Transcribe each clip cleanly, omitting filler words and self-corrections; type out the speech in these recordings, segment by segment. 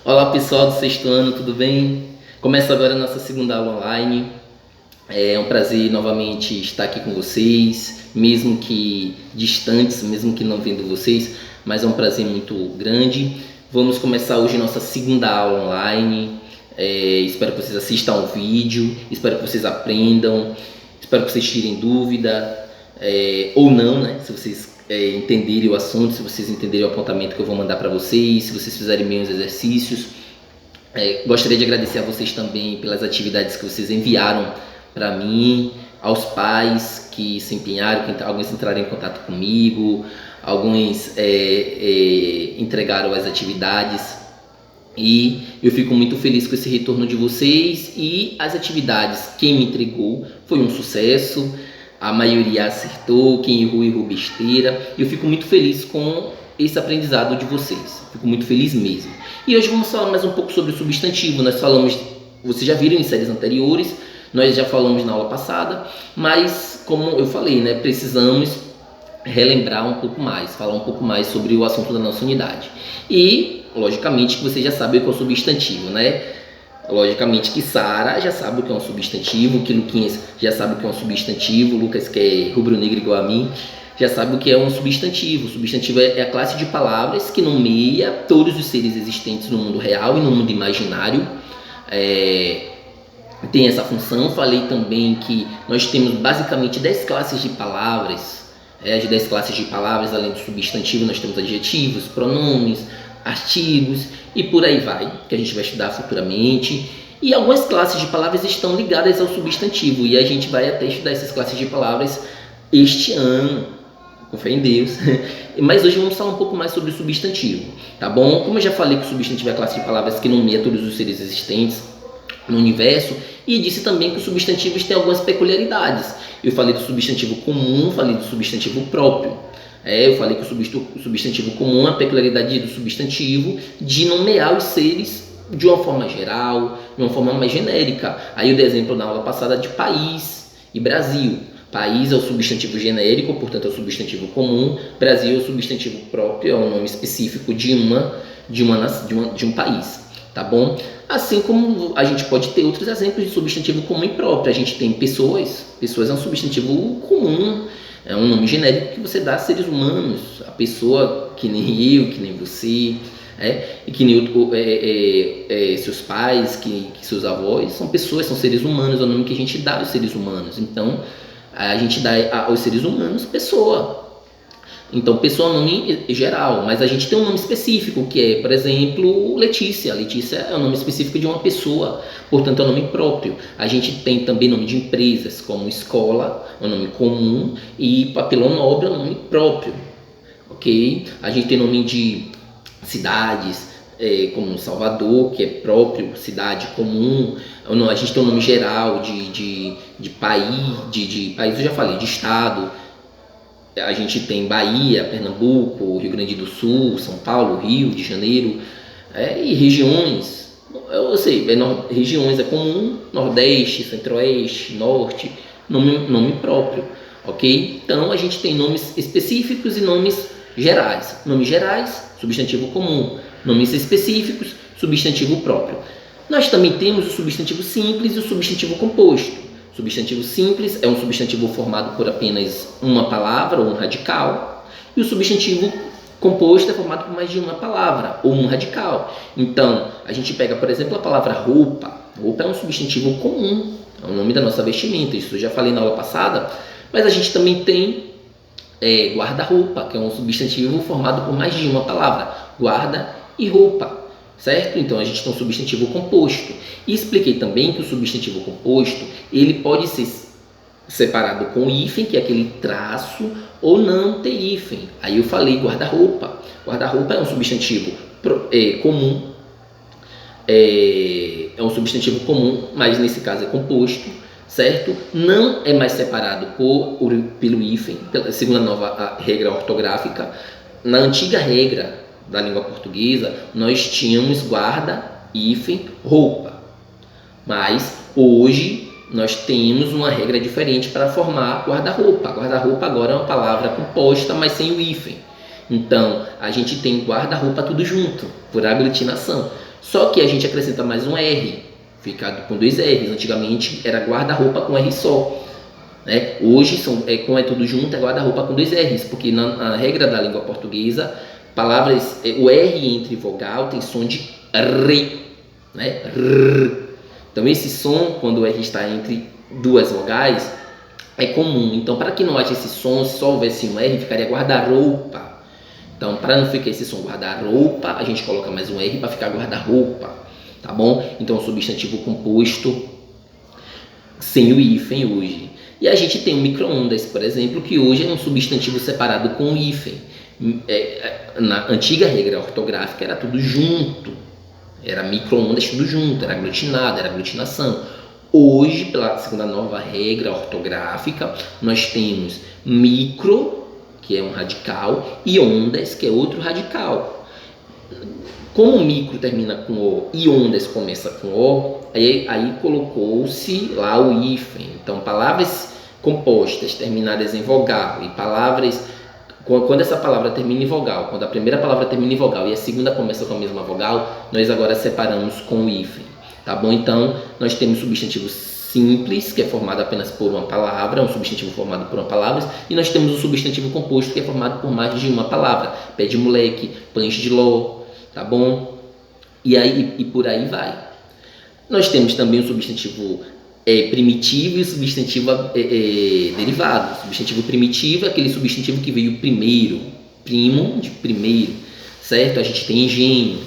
Olá pessoal do sexto ano, tudo bem? Começa agora a nossa segunda aula online. É um prazer novamente estar aqui com vocês, mesmo que distantes, mesmo que não vendo vocês, mas é um prazer muito grande. Vamos começar hoje nossa segunda aula online. Espero que vocês assistam ao vídeo, espero que vocês aprendam, espero que vocês tirem dúvida, ou não, né? Se vocês entenderem o assunto, se vocês entenderem o apontamento que eu vou mandar para vocês, se vocês fizerem bem os exercícios. Gostaria de agradecer a vocês também pelas atividades que vocês enviaram para mim, aos pais que se empenharam, que alguns entraram em contato comigo, alguns entregaram as atividades. E eu fico muito feliz com esse retorno de vocês, e as atividades, quem me entregou foi um sucesso, a maioria acertou, quem errou besteira. Eu fico muito feliz com esse aprendizado de vocês, fico muito feliz mesmo. E hoje vamos falar mais um pouco sobre o substantivo. Nós falamos, vocês já viram em séries anteriores, nós já falamos na aula passada, mas como eu falei, né, precisamos relembrar um pouco mais, falar um pouco mais sobre o assunto da nossa unidade. E, logicamente, que você já sabe o que é o substantivo, né? Logicamente que Sara já sabe o que é um substantivo, que Luquinhas já sabe o que é um substantivo, Lucas, que é rubro-negro igual a mim, já sabe o que é um substantivo. O substantivo é a classe de palavras que nomeia todos os seres existentes no mundo real e no mundo imaginário. Tem essa função. Falei também que nós temos basicamente 10 classes de palavras. As 10 classes de palavras, além do substantivo, nós temos adjetivos, pronomes, artigos e por aí vai, que a gente vai estudar futuramente. E algumas classes de palavras estão ligadas ao substantivo, e a gente vai até estudar essas classes de palavras este ano, com fé em Deus. Mas hoje vamos falar um pouco mais sobre o substantivo, tá bom? Como eu já falei que o substantivo é a classe de palavras que nomeia todos os seres existentes no universo, e disse também que os substantivos têm algumas peculiaridades. Eu falei do substantivo comum, falei do substantivo próprio. Eu falei que o substantivo comum é a peculiaridade do substantivo de nomear os seres de uma forma geral, de uma forma mais genérica. Aí eu dei exemplo na aula passada de país e Brasil. País é o substantivo genérico, portanto é o substantivo comum. Brasil é o substantivo próprio, é o nome específico de um país, tá bom? Assim como a gente pode ter outros exemplos de substantivo comum e próprio. A gente tem pessoas. Pessoas é um substantivo comum, é um nome genérico que você dá a seres humanos. A pessoa que nem eu, que nem você, e que nem seus pais, que seus avós, são pessoas, são seres humanos, é o nome que a gente dá aos seres humanos. Então, a gente dá aos seres humanos pessoa. Então, pessoa é um nome geral, mas a gente tem um nome específico, que é, por exemplo, Letícia. Letícia é o nome específico de uma pessoa, portanto é um nome próprio. A gente tem também nome de empresas, como escola, é um nome comum, e papelão nobre é um nome próprio, ok? A gente tem nome de cidades, como Salvador, que é próprio, cidade comum. A gente tem um nome geral de país, eu já falei, de estado. A gente tem Bahia, Pernambuco, Rio Grande do Sul, São Paulo, Rio de Janeiro, e regiões. Eu sei, regiões é comum, Nordeste, Centro-Oeste, Norte, nome próprio, ok? Então a gente tem nomes específicos e nomes gerais. Nomes gerais, substantivo comum. Nomes específicos, substantivo próprio. Nós também temos o substantivo simples e o substantivo composto. Substantivo simples é um substantivo formado por apenas uma palavra ou um radical, e o substantivo composto é formado por mais de uma palavra ou um radical. Então, a gente pega, por exemplo, a palavra roupa. Roupa é um substantivo comum, é o nome da nossa vestimenta, isso eu já falei na aula passada, mas a gente também tem guarda-roupa, que é um substantivo formado por mais de uma palavra, guarda e roupa. Certo? Então a gente tem um substantivo composto. E expliquei também que o substantivo composto ele pode ser separado com hífen, que é aquele traço, ou não ter hífen. Aí eu falei guarda-roupa. Guarda-roupa é um substantivo comum, é um substantivo comum, mas nesse caso é composto, certo? Não é mais separado pelo hífen, segundo a nova regra ortográfica. Na antiga regra da língua portuguesa, nós tínhamos guarda, hífen, roupa. Mas hoje nós temos uma regra diferente para formar guarda-roupa. Guarda-roupa agora é uma palavra composta, mas sem o hífen. Então, a gente tem guarda-roupa tudo junto, por aglutinação. Só que a gente acrescenta mais um R, fica com 2 R's. Antigamente era guarda-roupa com R só. Né? Hoje, como é tudo junto, é guarda-roupa com 2 R's, porque na regra da língua portuguesa, palavras, o R entre vogal tem som de R, né? Então esse som, quando o R está entre duas vogais, é comum. Então, para que não haja esse som, se só houvesse um R, ficaria guarda-roupa. Então, para não ficar esse som guarda-roupa, a gente coloca mais um R para ficar guarda-roupa, tá bom? Então, o substantivo composto sem o hífen hoje. E a gente tem o micro-ondas, por exemplo, que hoje é um substantivo separado com o hífen. Na antiga regra ortográfica era tudo junto, era micro-ondas tudo junto, era aglutinado, era aglutinação. Hoje, pela segunda nova regra ortográfica, nós temos micro, que é um radical, e ondas, que é outro radical. Como o micro termina com O e ondas começa com O, aí colocou-se lá o hífen. Então, palavras compostas terminadas em vogal e palavras... Quando essa palavra termina em vogal, quando a primeira palavra termina em vogal e a segunda começa com a mesma vogal, nós agora separamos com o hífen, tá bom? Então, nós temos substantivo simples, que é formado apenas por uma palavra, um substantivo formado por uma palavra, e nós temos o substantivo composto, que é formado por mais de uma palavra, pé de moleque, pães de ló, tá bom? E por aí vai. Nós temos também o substantivo primitivo e o substantivo derivado. O substantivo primitivo é aquele substantivo que veio primeiro, primo de primeiro, certo? A gente tem engenho.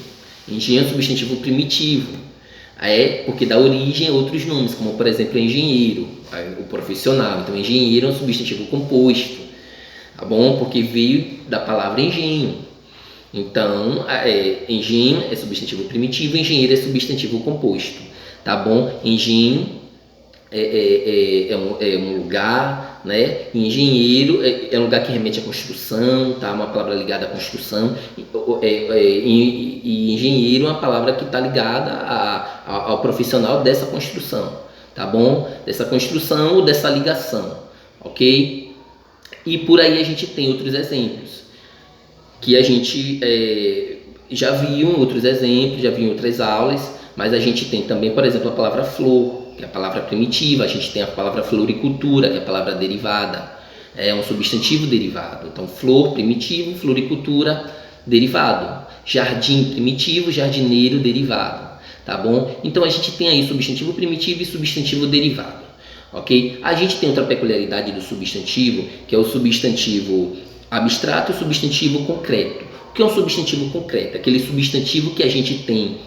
Engenho é um substantivo primitivo, porque dá origem a outros nomes, como por exemplo engenheiro, o profissional. Então engenheiro é um substantivo composto, tá bom? Porque veio da palavra engenho. Então engenho é substantivo primitivo, engenheiro é substantivo composto, tá bom? Engenho é um lugar, né? E engenheiro é um lugar que remete à construção, tá? Uma palavra ligada à construção. E engenheiro é uma palavra que está ligada ao profissional dessa construção, tá bom? Dessa construção ou dessa ligação, ok? E por aí a gente tem outros exemplos que a gente já viu em outros exemplos, já viu em outras aulas, mas a gente tem também, por exemplo, a palavra flor, que é a palavra primitiva. A gente tem a palavra floricultura, que é a palavra derivada, é um substantivo derivado. Então, flor, primitivo, floricultura, derivado. Jardim, primitivo, jardineiro, derivado, tá bom? Então, a gente tem aí substantivo primitivo e substantivo derivado, ok? A gente tem outra peculiaridade do substantivo, que é o substantivo abstrato e o substantivo concreto. O que é um substantivo concreto? Aquele substantivo que a gente tem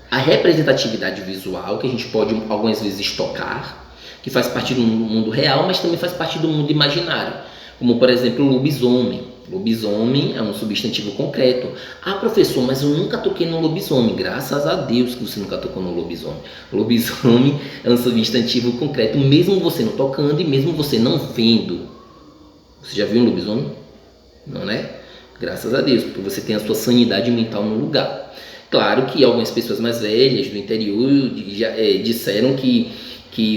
a representatividade visual, que a gente pode algumas vezes tocar, que faz parte do mundo real, mas também faz parte do mundo imaginário, como por exemplo o lobisomem. Lobisomem é um substantivo concreto. Ah, professor, mas eu nunca toquei no lobisomem. Graças a Deus que você nunca tocou no lobisomem. Lobisomem é um substantivo concreto, mesmo você não tocando e mesmo você não vendo. Você já viu um lobisomem? Não, né? Graças a Deus, porque você tem a sua sanidade mental no lugar. Claro que algumas pessoas mais velhas do interior já disseram que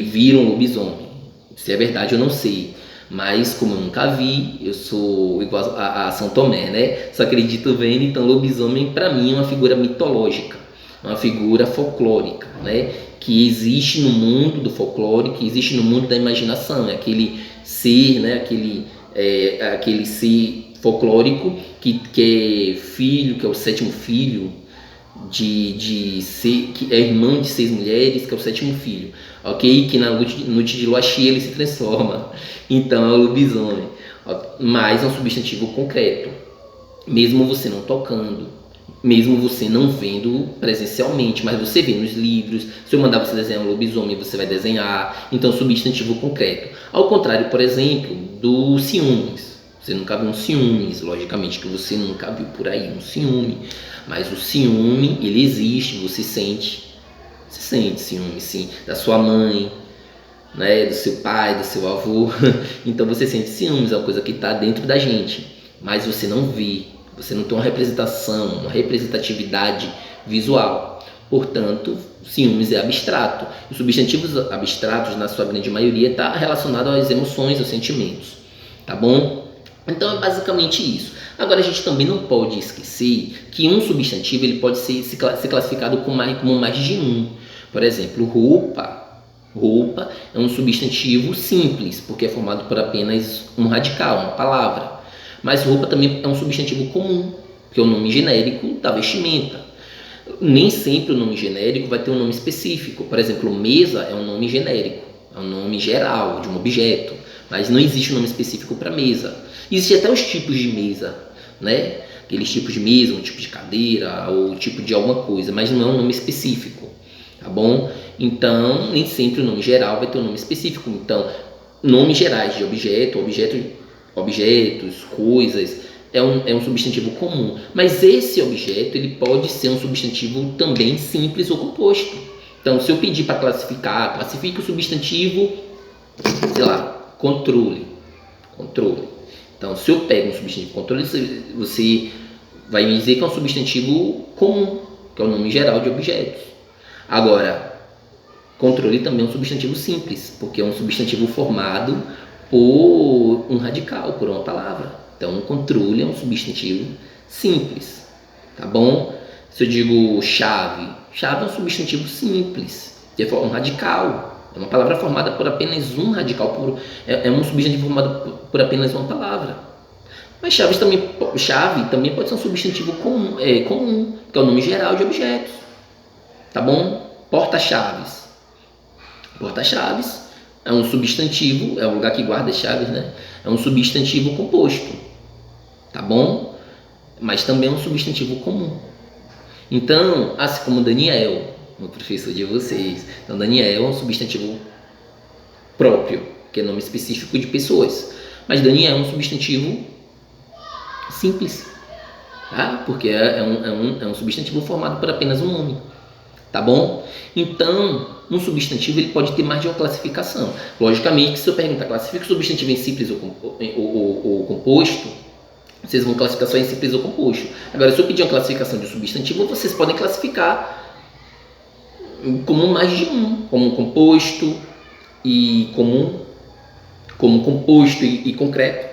viram lobisomem. Se é verdade eu não sei, mas como eu nunca vi, eu sou igual a São Tomé, né? Só acredito vendo. Então lobisomem para mim é uma figura mitológica, uma figura folclórica, né? Que existe no mundo do folclore, que existe no mundo da imaginação. É aquele ser, né? Aquele ser folclórico que é filho, que é o sétimo filho que é irmão de 6 mulheres, que é o sétimo filho, ok? Que na noite de lua cheia ele se transforma. Então é o lobisomem. Mas é um substantivo concreto, mesmo você não tocando, mesmo você não vendo presencialmente, mas você vê nos livros. Se eu mandar você desenhar um lobisomem, você vai desenhar. Então substantivo concreto. Ao contrário, por exemplo, do ciúmes. Você nunca viu um ciúmes, logicamente que você nunca viu por aí um ciúme, mas o ciúme, ele existe, você sente ciúme, sim, da sua mãe, né, do seu pai, do seu avô. Então você sente ciúmes, é uma coisa que está dentro da gente, mas você não vê, você não tem uma representação, uma representatividade visual. Portanto, ciúmes é abstrato. Os substantivos abstratos, na sua grande maioria, está relacionado às emoções, aos sentimentos, tá bom? Então é basicamente isso. Agora, a gente também não pode esquecer que um substantivo ele pode ser classificado como mais de um. Por exemplo, roupa. Roupa é um substantivo simples, porque é formado por apenas um radical, uma palavra. Mas roupa também é um substantivo comum, que é o nome genérico da vestimenta. Nem sempre o nome genérico vai ter um nome específico. Por exemplo, mesa é um nome genérico, é um nome geral de um objeto, mas não existe um nome específico para mesa. Existem até os tipos de mesa, né? Aqueles tipos de mesa, um tipo de cadeira ou tipo de alguma coisa, mas não é um nome específico, tá bom? Então, nem sempre o nome geral vai ter um nome específico. Então, nomes gerais de objetos, coisas, é um substantivo comum. Mas esse objeto ele pode ser um substantivo também simples ou composto. Então, se eu pedir para classificar, classifique o substantivo, sei lá, controle. Então, se eu pego um substantivo controle, você vai me dizer que é um substantivo comum, que é o nome geral de objetos. Agora, controle também é um substantivo simples, porque é um substantivo formado por um radical, por uma palavra. Então, controle é um substantivo simples, tá bom? Se eu digo chave, chave é um substantivo simples, que é um radical, é uma palavra formada por apenas um radical, é um substantivo formado por apenas uma palavra. Mas chave também pode ser um substantivo comum, que é o nome geral de objetos, tá bom? Porta-chaves. Porta-chaves é um substantivo, é o lugar que guarda as chaves, né? É um substantivo composto, tá bom? Mas também é um substantivo comum. Então, assim como Daniel, o professor de vocês. Então, Daniel é um substantivo próprio, que é nome específico de pessoas. Mas Daniel é um substantivo simples, tá? Porque é um substantivo formado por apenas um nome, tá bom? Então, um substantivo ele pode ter mais de uma classificação. Logicamente, que se eu perguntar classifica o substantivo em simples ou composto, vocês vão classificar só em simples ou composto. Agora, se eu pedir uma classificação de substantivo, vocês podem classificar como mais de um, como composto e comum, como composto e concreto.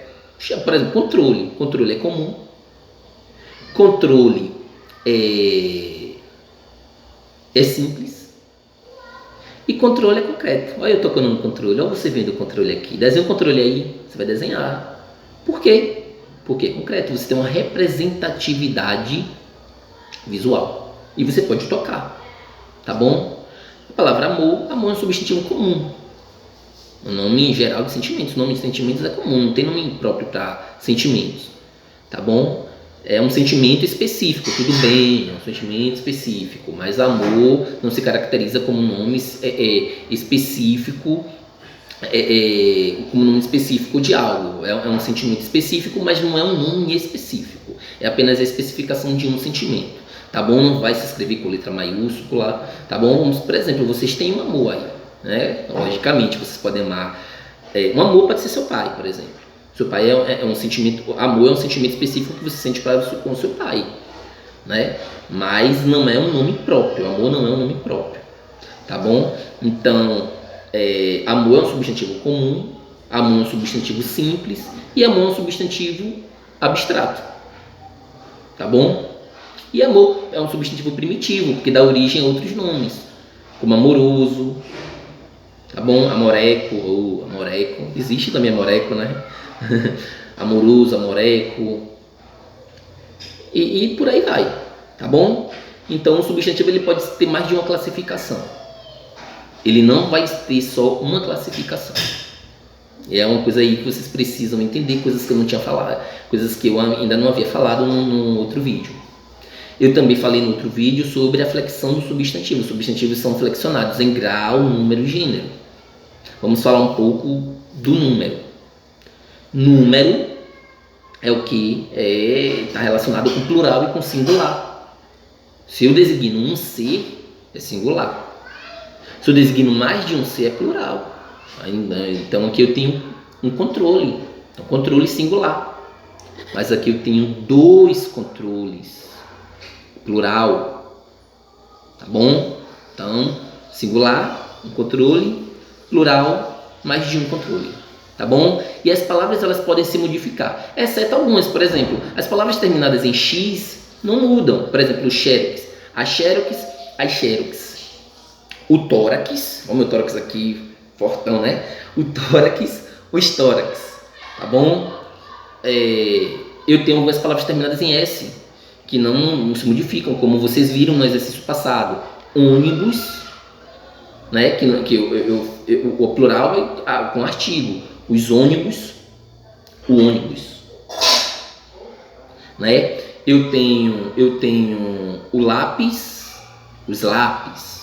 Por exemplo, controle. Controle é comum. Controle é simples. E controle é concreto. Olha eu tocando no controle. Olha você vendo o controle aqui. Desenha o controle aí. Você vai desenhar. Por quê? Porque é concreto. Você tem uma representatividade visual. E você pode tocar. Tá bom? A palavra amor. Amor é um substantivo comum. O nome geral de sentimentos. O nome de sentimentos é comum. Não tem nome próprio para sentimentos. Tá bom? É um sentimento específico, tudo bem, é um sentimento específico, mas amor não se caracteriza como nome específico, como nome específico de algo. É um sentimento específico, mas não é um nome específico. É apenas a especificação de um sentimento, tá bom? Não vai se escrever com letra maiúscula, tá bom? Por exemplo, vocês têm um amor aí, né? Logicamente, vocês podem amar. Um amor pode ser seu pai, por exemplo. Seu pai é um sentimento, amor é um sentimento específico que você sente com o seu pai, né? Mas não é um nome próprio, amor não é um nome próprio, tá bom? Então, amor é um substantivo comum, amor é um substantivo simples e amor é um substantivo abstrato, tá bom? E amor é um substantivo primitivo, porque dá origem a outros nomes, como amoroso, tá bom? Amoreco ou amoreco, existe também amoreco, né? Amoroso, amoreco e por aí vai, tá bom? Então o substantivo ele pode ter mais de uma classificação, ele não vai ter só uma classificação. É uma coisa aí que vocês precisam entender, coisas que eu não tinha falado, coisas que eu ainda não havia falado no outro vídeo. Eu também falei no outro vídeo sobre a flexão do substantivo. Os substantivos são flexionados em grau, número, gênero. Vamos falar um pouco do número. Número é o que está relacionado com plural e com singular. Se eu designo um ser, é singular. Se eu designo mais de um ser, é plural. Então aqui eu tenho um controle, um controle singular. Mas aqui eu tenho dois controles, plural, tá bom? Então, singular, um controle, plural, mais de um controle. tá bom? E as palavras elas podem se modificar, exceto algumas. Por exemplo, as palavras terminadas em x não mudam. Por exemplo, o xerox, a xerox, as xerox. O tórax, olha o meu tórax aqui, fortão, né? O tórax, os tórax, tá bom? Eu tenho algumas palavras terminadas em s que não se modificam, como vocês viram no exercício passado. Ônibus, né? O plural com artigo. Os ônibus, o ônibus, né? Eu tenho o lápis, os lápis,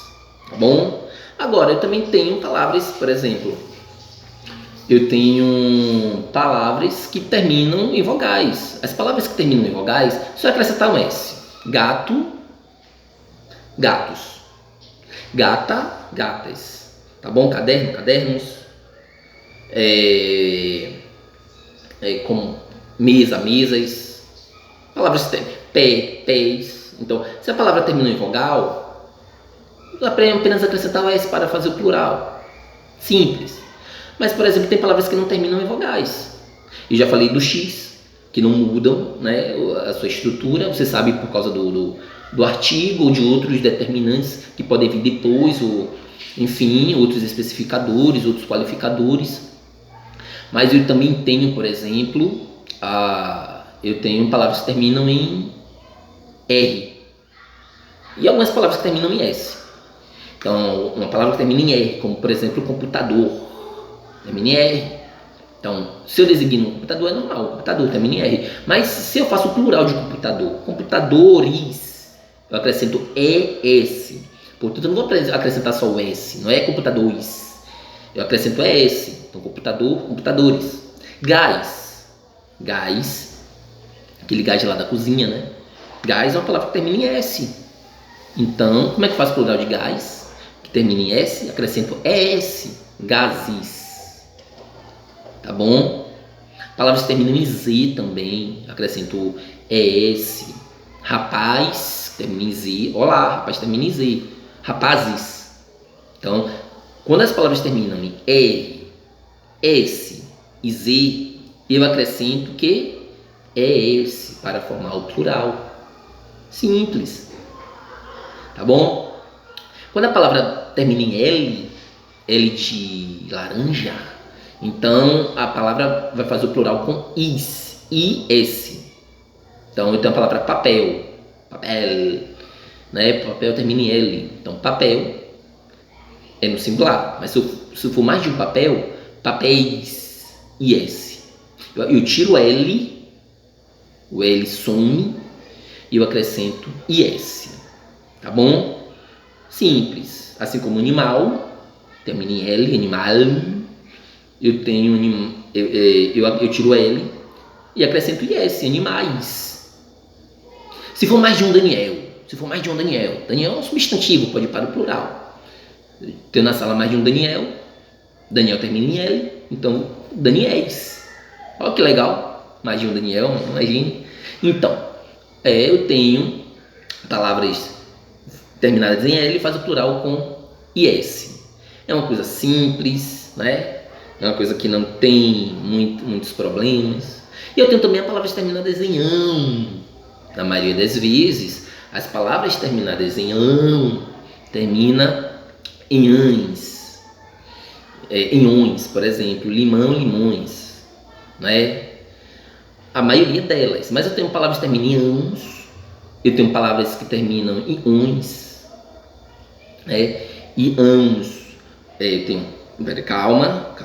tá bom? Agora eu também tenho palavras, por exemplo, eu tenho palavras que terminam em vogais. As palavras que terminam em vogais, só acrescentar um S. Gato, gatos. Gata, gatas. Tá bom? Caderno, cadernos. Como mesa, mesas. Palavras pé, pés. Então, se a palavra terminou em vogal, apenas acrescentar o S para fazer o plural. Simples. Mas, por exemplo, tem palavras que não terminam em vogais. Eu já falei do X, que não mudam, né, a sua estrutura. Você sabe por causa do artigo ou de outros determinantes que podem vir depois, ou, enfim, outros especificadores, outros qualificadores. Mas eu também tenho, por exemplo, eu tenho palavras que terminam em R e algumas palavras que terminam em S. Então, uma palavra que termina em R, como por exemplo, computador, termina em R. Então, se eu designo um computador, é normal, computador termina em R. Mas se eu faço o plural de computador, computadores, eu acrescento ES. Portanto, eu não vou acrescentar só o S, não é computadores. Eu acrescento ES. Então, computador, computadores. Gás, gás, aquele gás lá da cozinha, né? Gás é uma palavra que termina em S. Então, como é que faz o plural de gás? Que termina em S, acrescento ES, gases. Tá bom? Palavras que terminam em Z também, acrescento ES. Rapaz, termina em Z. Olá, rapaz, termina em Z. Rapazes. Então, quando as palavras terminam em R, S e Z, eu acrescento que ES para formar o plural. Simples. Tá bom? Quando a palavra termina em L, L de laranja, então a palavra vai fazer o plural com is, IS. Então eu tenho a palavra papel, papel, né? Papel termina em L, então papel é no singular, mas se for mais de um papel, papéis, IS. Eu tiro L, o L some e eu acrescento IS. Tá bom? Simples. Assim como animal, termina em L, animal. Eu tenho eu tiro L e acrescento IS, animais. Se for mais de um Daniel, Daniel é um substantivo, pode ir para o plural. Eu tenho na sala mais de um Daniel termina em L, então Daniéis. Olha que legal, mais de um Daniel, imagine. Então, eu tenho palavras terminadas em L, faz o plural com IS. É uma coisa simples, né? É uma coisa que não tem muitos problemas. E eu tenho também as palavras terminadas em ão. Na maioria das vezes, as palavras terminadas em ão terminam em ães. Em ons, por exemplo, limão, limões, né? A maioria delas. Mas eu tenho palavras que terminam em ãos. Eu tenho palavras que terminam em ons. E ãos, eu tenho, calma,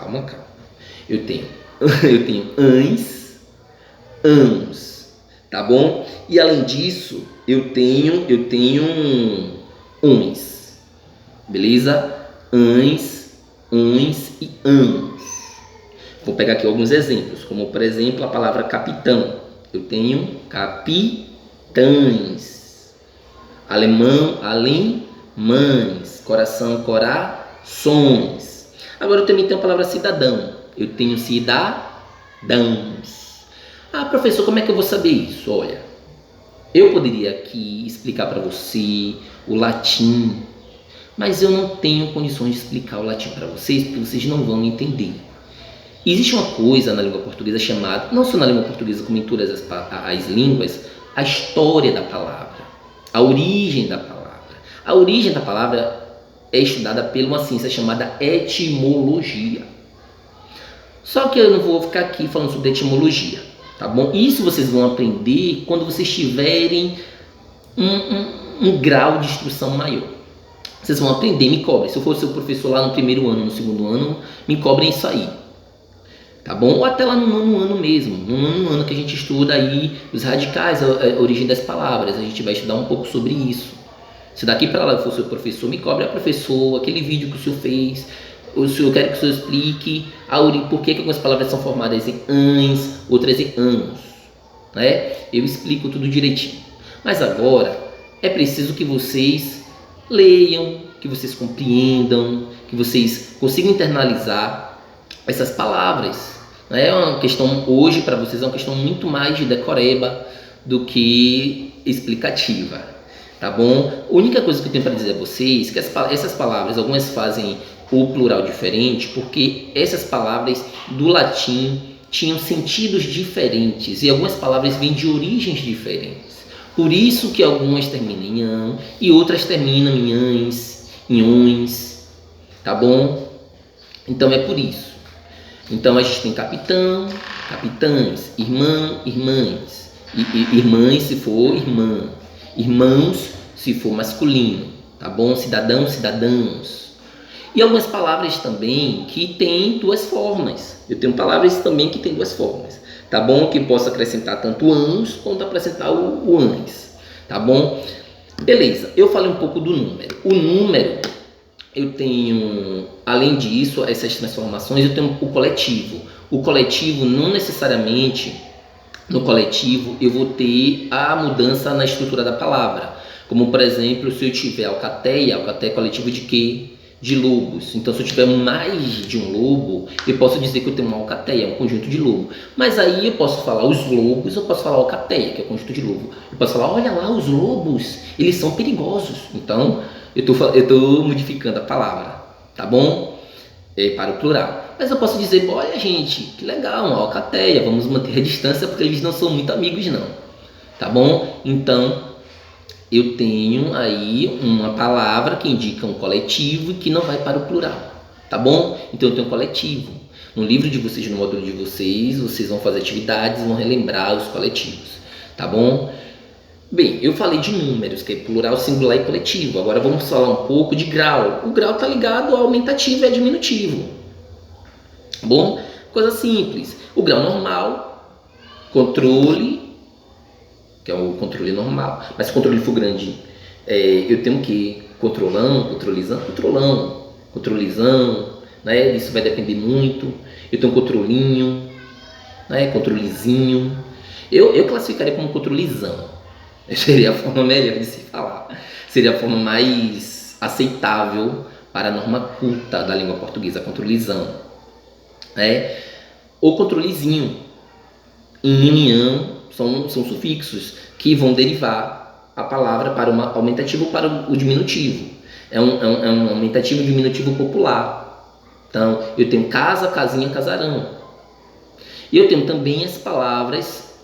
eu tenho ães, ãos, tá bom? E além disso, eu tenho uns, beleza? Ães, uns e ãos. Vou pegar aqui alguns exemplos, como por exemplo a palavra capitão. Eu tenho capitães, alemão, alemães, coração, corações. Agora eu também tenho a palavra cidadão. Eu tenho cidadãos. Ah, professor, como é que eu vou saber isso? Olha, eu poderia aqui explicar para você o latim, mas eu não tenho condições de explicar o latim para vocês, porque vocês não vão entender. Existe uma coisa na língua portuguesa chamada, não só na língua portuguesa como em todas as línguas, a história da palavra, a origem da palavra. A origem da palavra é estudada por uma ciência chamada etimologia. Só que eu não vou ficar aqui falando sobre etimologia, tá bom? Isso vocês vão aprender quando vocês tiverem um grau de instrução maior. Vocês vão aprender, me cobrem. Se eu for seu professor lá no primeiro ano, no segundo ano, me cobrem isso aí. Tá bom? Ou até lá no nono ano mesmo. No nono ano que a gente estuda aí os radicais, a origem das palavras. A gente vai estudar um pouco sobre isso. Se daqui para lá eu for seu professor, me cobre a professor, aquele vídeo que o senhor fez. O senhor quer que o senhor explique por que algumas palavras são formadas em ãs, outras em ãos. Né? Eu explico tudo direitinho. Mas agora é preciso que vocês leiam, que vocês compreendam, que vocês consigam internalizar essas palavras. É uma questão, hoje para vocês é uma questão muito mais de decoreba do que explicativa, tá bom? A única coisa que eu tenho para dizer a vocês é que essas palavras, algumas fazem o plural diferente, porque essas palavras do latim tinham sentidos diferentes e algumas palavras vêm de origens diferentes. Por isso que algumas terminam em ão e outras terminam em ãs, em ons, tá bom? Então é por isso. Então a gente tem capitão, capitães, irmã, irmãs, irmãs se for irmã, irmãos se for masculino, tá bom? Cidadão, cidadãos. E algumas palavras também que têm duas formas. Eu tenho palavras também que têm duas formas, tá bom? Que posso acrescentar tanto ãos quanto acrescentar o ãs, tá bom? Beleza, eu falei um pouco do número. O número, eu tenho, além disso, essas transformações, eu tenho o coletivo. O coletivo, não necessariamente, no coletivo, eu vou ter a mudança na estrutura da palavra. Como, por exemplo, se eu tiver alcateia, alcateia é coletivo de quê? De lobos. Então, se eu tiver mais de um lobo, eu posso dizer que eu tenho uma alcateia, um conjunto de lobo. Mas aí eu posso falar os lobos, eu posso falar alcateia, que é o conjunto de lobo. Eu posso falar, olha lá, os lobos, eles são perigosos. Então, eu estou modificando a palavra, tá bom? Para o plural. Mas eu posso dizer, olha gente, que legal, uma alcateia, vamos manter a distância porque eles não são muito amigos não, tá bom? Então, eu tenho aí uma palavra que indica um coletivo e que não vai para o plural, tá bom? Então eu tenho um coletivo. No livro de vocês, no módulo de vocês, vocês vão fazer atividades, vão relembrar os coletivos, tá bom? Bem, eu falei de números, que é plural, singular e coletivo. Agora vamos falar um pouco de grau. O grau está ligado ao aumentativo e ao diminutivo. Bom, coisa simples. O grau normal, controle, que é o controle normal. Mas se o controle for grande, eu tenho o quê? Controlão, controlizão, controlão, controlizão, né? Isso vai depender muito. Eu tenho um controlinho, né? Controlezinho. Eu classificaria como controlizão. Seria a forma melhor de se falar. Seria a forma mais aceitável para a norma culta da língua portuguesa, controlizão. O controlezinho, inhão, são sufixos que vão derivar a palavra para o aumentativo ou para o diminutivo. É um aumentativo e diminutivo popular. Então, eu tenho casa, casinha, casarão. E eu tenho também as palavras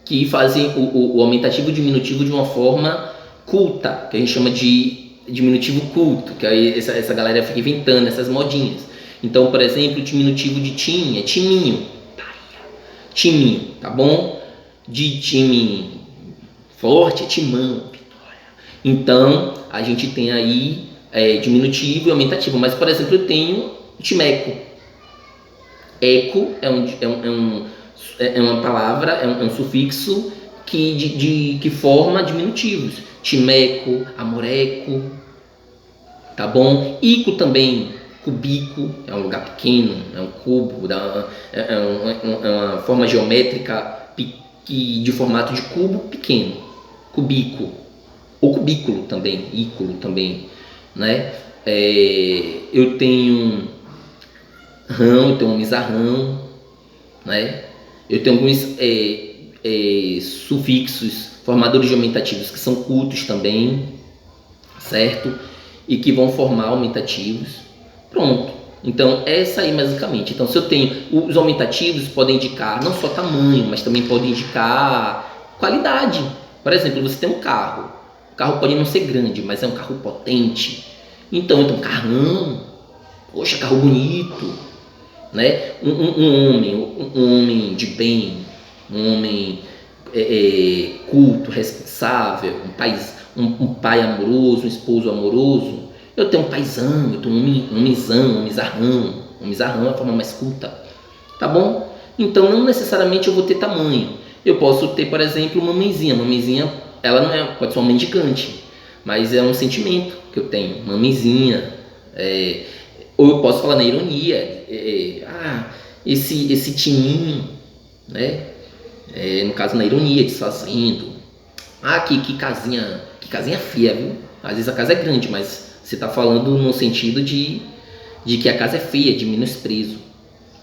que fazem o aumentativo e o diminutivo de uma forma culta, que a gente chama de diminutivo culto, que aí essa galera fica inventando essas modinhas. Então, por exemplo, o diminutivo de time é timinho, timinho, tá bom? De time forte é timão. Então, a gente tem aí diminutivo e aumentativo, mas, por exemplo, eu tenho timeco. Eco é uma palavra, é um sufixo que forma diminutivos. Timeco, amoreco, tá bom? Ico também, cubico, é um lugar pequeno, é um cubo, é uma forma geométrica de formato de cubo pequeno. Cubico, ou cubículo também, ículo também, né? Eu tenho rão, eu tenho um mizarrão, né? Eu tenho alguns sufixos formadores de aumentativos que são cultos também, certo? E que vão formar aumentativos. Pronto. Então, essa aí basicamente. Então, se eu tenho, os aumentativos podem indicar não só tamanho, mas também podem indicar qualidade. Por exemplo, você tem um carro. O carro pode não ser grande, mas é um carro potente. Então, eu tenho um carrão. Poxa, carro bonito. Né? Um homem de bem, um homem culto, responsável, um pai amoroso, um esposo amoroso. Eu tenho um paizão, eu tenho um homenzão, um mizarrão. Um mizarrão é a forma mais culta, tá bom? Então não necessariamente eu vou ter tamanho. Eu posso ter, por exemplo, uma mãezinha. Uma mãezinha, ela não é, pode ser uma mãe gigante, mas é um sentimento que eu tenho. Uma mãezinha, ou eu posso falar na ironia, esse tininho, né? No caso na ironia, desfazendo. Que casinha feia, viu? Às vezes a casa é grande, mas você está falando no sentido de que a casa é feia, de menosprezo.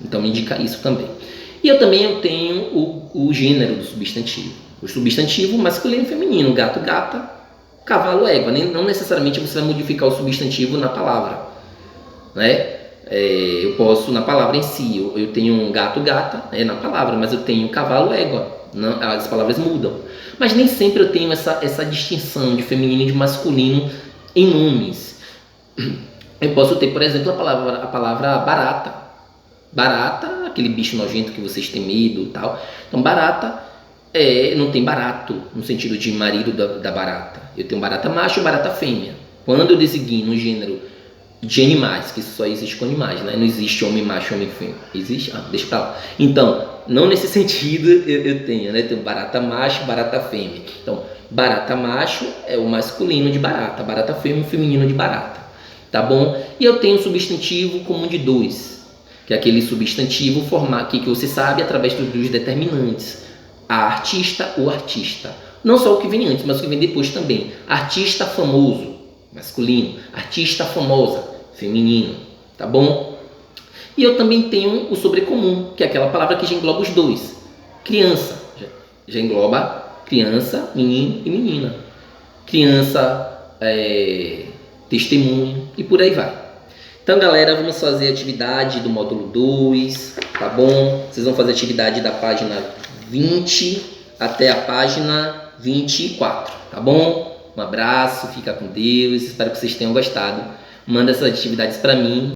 Então me indica isso também. E eu tenho o gênero do substantivo. O substantivo masculino e feminino, gato, gata, cavalo, égua. Não necessariamente você vai modificar o substantivo na palavra, né? Eu posso, na palavra em si, eu tenho um gato, gata, na palavra, mas eu tenho cavalo, égua. Não, as palavras mudam. Mas nem sempre eu tenho essa distinção de feminino e de masculino em nomes. Eu posso ter, por exemplo, a palavra barata. Barata, aquele bicho nojento que vocês têm medo e tal. Então, barata não tem barato, no sentido de marido da barata. Eu tenho barata macho e barata fêmea. Quando eu designo um gênero de animais, que só existe com animais, né? Não existe homem macho, homem fêmea. Existe? Deixa pra lá. Então, não nesse sentido eu tenho, né? Tenho barata macho, barata fêmea. Então, barata macho é o masculino de barata, barata fêmea é o feminino de barata, tá bom? E eu tenho um substantivo comum de dois, que é aquele substantivo formado que você sabe através dos determinantes. A artista ou artista. Não só o que vem antes, mas o que vem depois também. Artista famoso, masculino. Artista famosa, feminino, tá bom? E eu também tenho o sobrecomum, que é aquela palavra que já engloba os dois. Criança, já engloba criança, menino e menina. Criança, testemunho e por aí vai. Então, galera, vamos fazer a atividade do módulo 2, tá bom? Vocês vão fazer a atividade da página 20 até a página 24, tá bom? Um abraço, fica com Deus, espero que vocês tenham gostado. Manda essas atividades para mim.